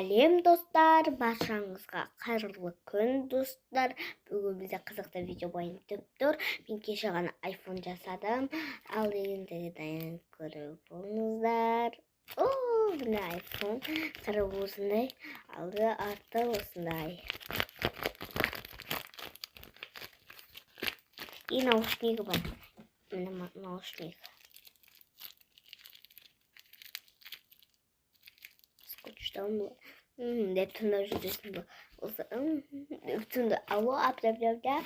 Сәлем достар, баршаңызға қайырлы күн достар. Бүгін бізде қызықты видео байытып тұр. Мен кеше ғана iPhone жасадым. Ал ендігі дайын көріп болыңыздар. Міне iPhone қыры осындай, алды арты осындай. И наушнигі бар. Міне наушник. Скучно было. Деп тыңдап жүресің бе? Осы тыңда алло апта-апта.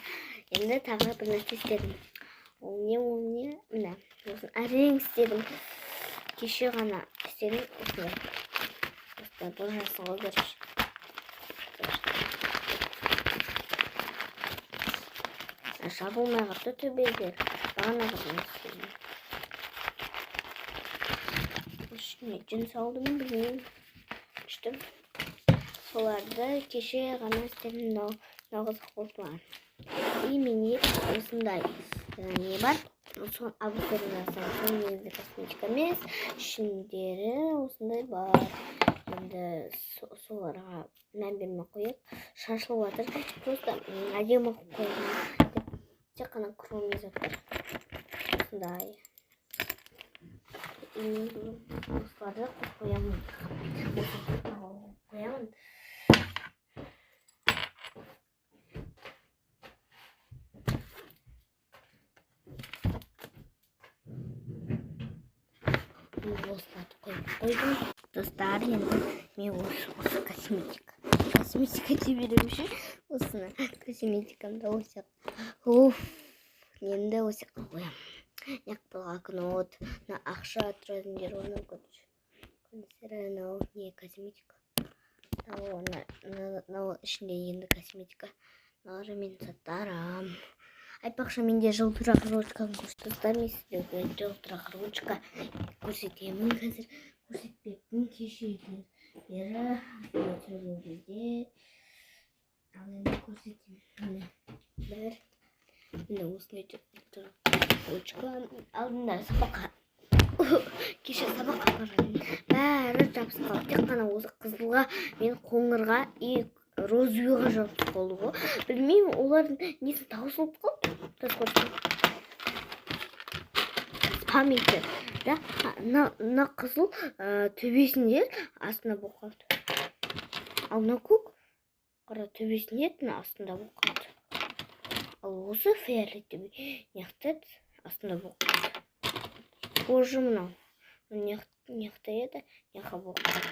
Енді тағы бір нәрсе істедім. Ол не? Міне, осыны әрең істедім. Кеше ғана істедім. Осылай. Бұл жасын ғой көрші. Жабылмай қалды төбелер. Бағана ғана істедім. Ішіне жүн салдым, білмеймін. Соларды кеше ғана істедім, нағыз қолды маған. И менде осындай не бар. Соны абырсырын жасам. Соны негізі косметика емес. Ішіндері осындай бар. Енді соларға мән бермей қойып, шашылып жатыр. Просто әдемі қойдым. Тек қана кром заттар. Осындай. Осыларды қоямын. Осыларды қойдым. Достар, енді мен осы косметика жіберемші. Осыны косметикамда осы. Енді осы қоямын. Някпылға күнот, ақша тұратын жер оны көрші. Не косметика. Ішінде енді косметика. Нағыры мен саттарам. Айтпақшы менде жылтырақ ручканы көрсетті. Мен сіздерге жылтырақ ручка көрсетемін. Қазір көрсетпеппін кешеден бері көрген кезде. Ал енді көрсетемін. Міне осындай ручка. Алдында сабаққа. Кеше сабаққа барғанмын. Бәрі жабысып қалды. Тек қана осы қызылға, мен қоңырға и розыға жабысып қалды ғой. Білмеймін, олардың несі таусылып қалды. Памяті. Мына қызыл төбесінде астында болып қалды. Ал мына көк қара төбесінде астында болып қалды. Ал осы фиолетовый неқтеді астында болып қалды. Боже, мынау неқта еді, неқа болып қалды.